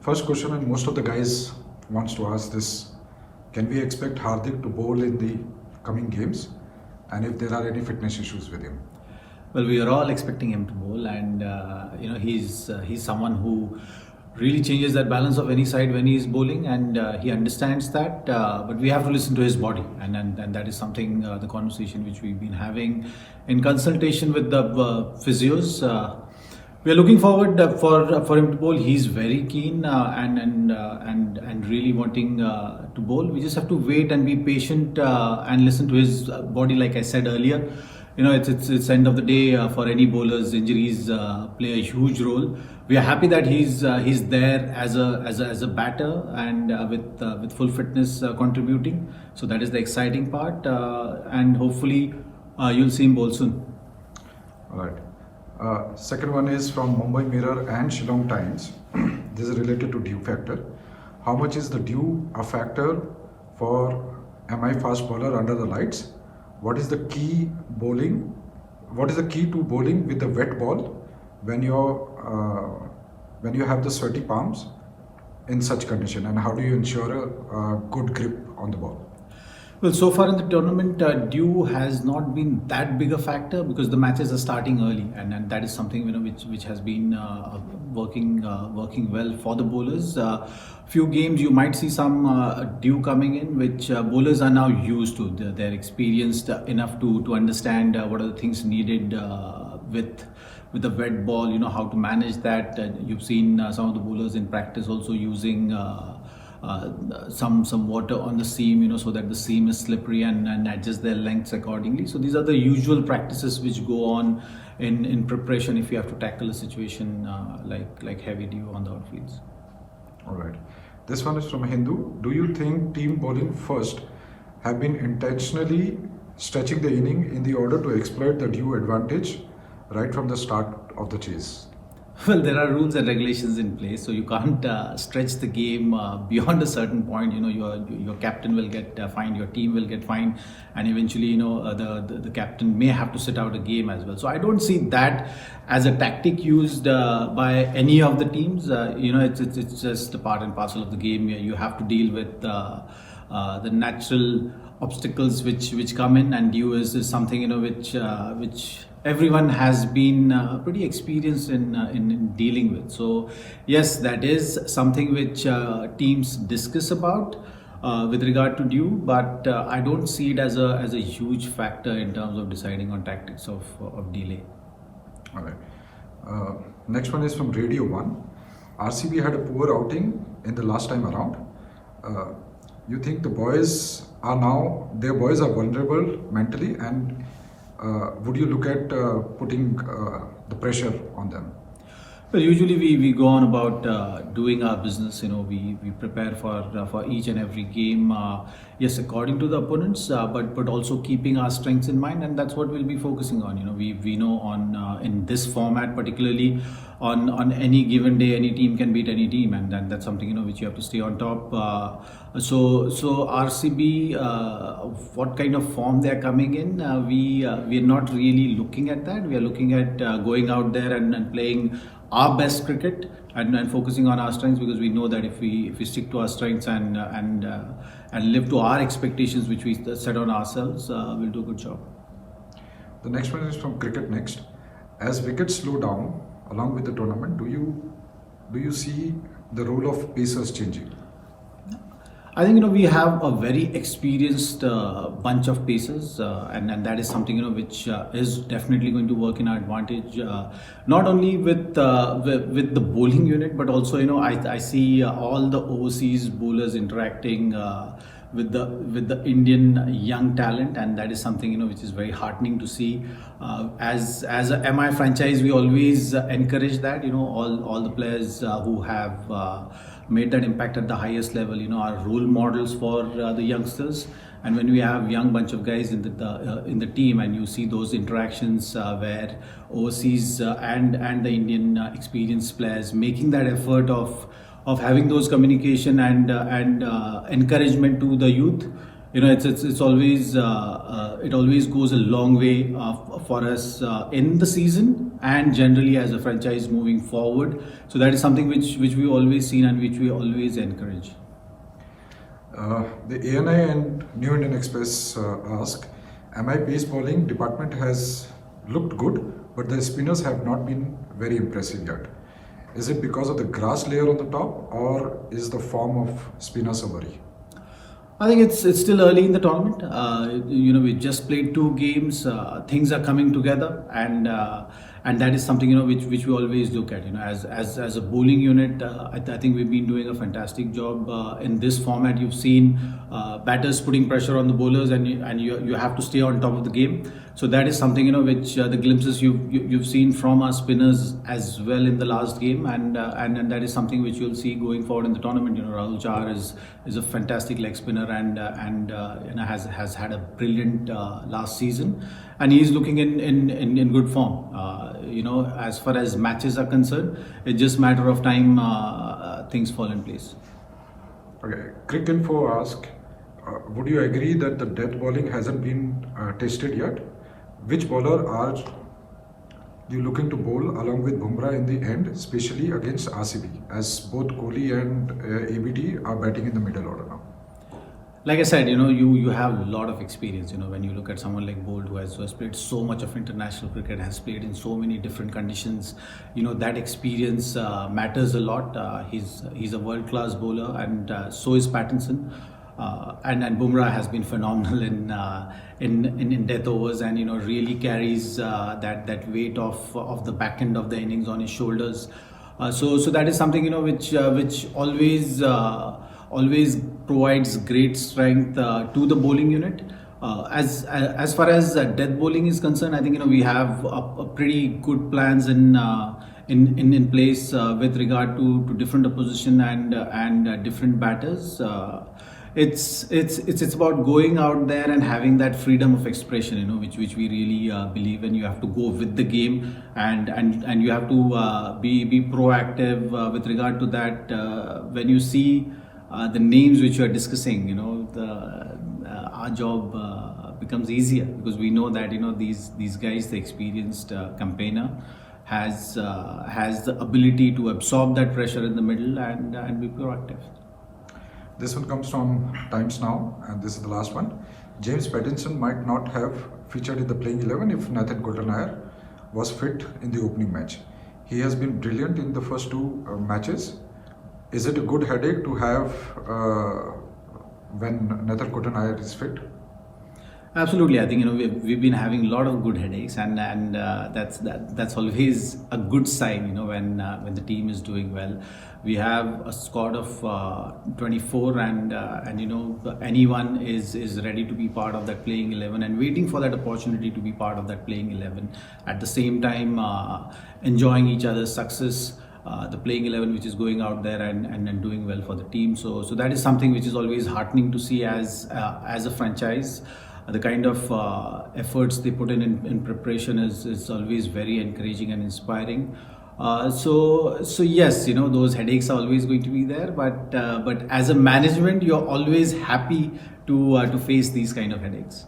First question, and most of the guys wants to ask this: can we expect Hardik to bowl in the coming games, and if there are any fitness issues with him? Well, we are all expecting him to bowl, and he's someone who really changes that balance of any side when he's bowling, and he understands that. But we have to listen to his body, and that is something the conversation which we've been having in consultation with the physios. We are looking forward for him to bowl. He's very keen and really wanting to bowl. We just have to wait and be patient and listen to his body. Like I said earlier, it's end of the day for any bowlers. Injuries play a huge role. We are happy that he's there as a batter and with full fitness contributing. So that is the exciting part, and hopefully you'll see him bowl soon. All right. Second one is from Mumbai Mirror and Shillong Times. This is related to dew factor. How much is the dew a factor for MI fast bowler under the lights? What is the key bowling? What is the key to bowling with the wet ball when you have the sweaty palms in such condition? And how do you ensure a good grip on the ball? Well, so far in the tournament, dew has not been that big a factor because the matches are starting early, and that is something which has been working well for the bowlers. Few games you might see some dew coming in, which bowlers are now used to. They're experienced enough to understand what are the things needed with the wet ball. You know how to manage that. You've seen some of the bowlers in practice also using. Some water on the seam, so that the seam is slippery and adjust their lengths accordingly. So these are the usual practices which go on in preparation if you have to tackle a situation like heavy dew on the outfields. All right. This one is from Hindu. Do you think team bowling first have been intentionally stretching the inning in the order to exploit the dew advantage right from the start of the chase? Well, there are rules and regulations in place, so you can't stretch the game beyond a certain point. Your captain will get fined, your team will get fined, and eventually, the captain may have to sit out a game as well. So I don't see that as a tactic used by any of the teams. It's just a part and parcel of the game. You have to deal with the natural obstacles which come in, and dew is something which everyone has been pretty experienced in dealing with. So yes, that is something which teams discuss about with regard to dew, but I don't see it as a huge factor in terms of deciding on tactics of delay. All right. Next one is from Radio 1. RCB had a poor outing in the last time around. You think their boys are vulnerable mentally, and would you look at putting the pressure on them? Well, usually we go on about doing our business. We prepare for each and every game. Yes, according to the opponents, but also keeping our strengths in mind, and that's what we'll be focusing on. We know on in this format particularly, on any given day, any team can beat any team, and that's something which you have to stay on top. So RCB, what kind of form they are coming in, we are not really looking at that. We are looking at going out there and playing our best cricket and focusing on our strengths, because we know that if we stick to our strengths and live to our expectations which we set on ourselves, we'll do a good job. The next one is from Cricket Next. As wickets slow down along with the tournament, do you see the role of pacers changing? I think we have a very experienced bunch of pacers, and that is something which is definitely going to work in our advantage. Not only with the bowling unit, but also I see all the overseas bowlers interacting with the Indian young talent, and that is something which is very heartening to see. As a MI franchise, we always encourage that all the players who have made that impact at the highest level are role models for the youngsters. And when we have young bunch of guys in the team, and you see those interactions where overseas and the Indian experienced players making that effort of having those communication and encouragement to the youth, it's always it always goes a long way for us in the season, and generally as a franchise moving forward. So that is something which we always seen and which we always encourage. The ANI and New Indian Express ask, MI pace bowling department has looked good, but the spinners have not been very impressive yet. Is it because of the grass layer on the top, or is the form of spinners a worry? I think it's still early in the tournament. We just played 2 games. Things are coming together, and that is something which we always look at. As a bowling unit, I think we've been doing a fantastic job in this format. You've seen batters putting pressure on the bowlers, and you have to stay on top of the game. So that is something which the glimpses you've seen from our spinners as well in the last game, and that is something which you'll see going forward in the tournament. Rahul Chahar is a fantastic leg spinner and has had a brilliant last season, and he is looking in good form. As far as matches are concerned, it's just a matter of time things fall in place. Okay, Crick Info ask, would you agree that the death bowling hasn't been tested yet? Which bowler are you looking to bowl along with Bumrah in the end, especially against RCB, as both Kohli and ABD are batting in the middle order now? Like I said, you have a lot of experience. When you look at someone like Bolt, who has played so much of international cricket, has played in so many different conditions. That experience matters a lot. He's a world-class bowler, and so is Pattinson. And Bumrah has been phenomenal in death overs, and really carries that weight of the back end of the innings on his shoulders. So that is something which always provides great strength to the bowling unit. As far as death bowling is concerned, I think we have a pretty good plans in place with regard to different opposition and different batters. It's about going out there and having that freedom of expression, which we really believe in. You have to go with the game, and you have to be proactive with regard to that. When you see the names which you are discussing, our job becomes easier, because we know that these guys, the experienced campaigner, has the ability to absorb that pressure in the middle and be proactive. This one comes from Times Now, and this is the last one. James Pattinson might not have featured in the playing 11 if Nathan Coulter-Nire was fit in the opening match. He has been brilliant in the first 2 matches. Is it a good headache to have when Nathan Coulter-Nire is fit? Absolutely, I think we've been having a lot of good headaches, and that's always a good sign. When the team is doing well. We have a squad of 24, and anyone is ready to be part of that playing 11 and waiting for that opportunity to be part of that playing 11. At the same time, enjoying each other's success. The playing 11 which is going out there and doing well for the team. So that is something which is always heartening to see as a franchise. The kind of efforts they put in preparation is always very encouraging and inspiring. So yes, those headaches are always going to be there, but as a management, you're always happy to face these kind of headaches.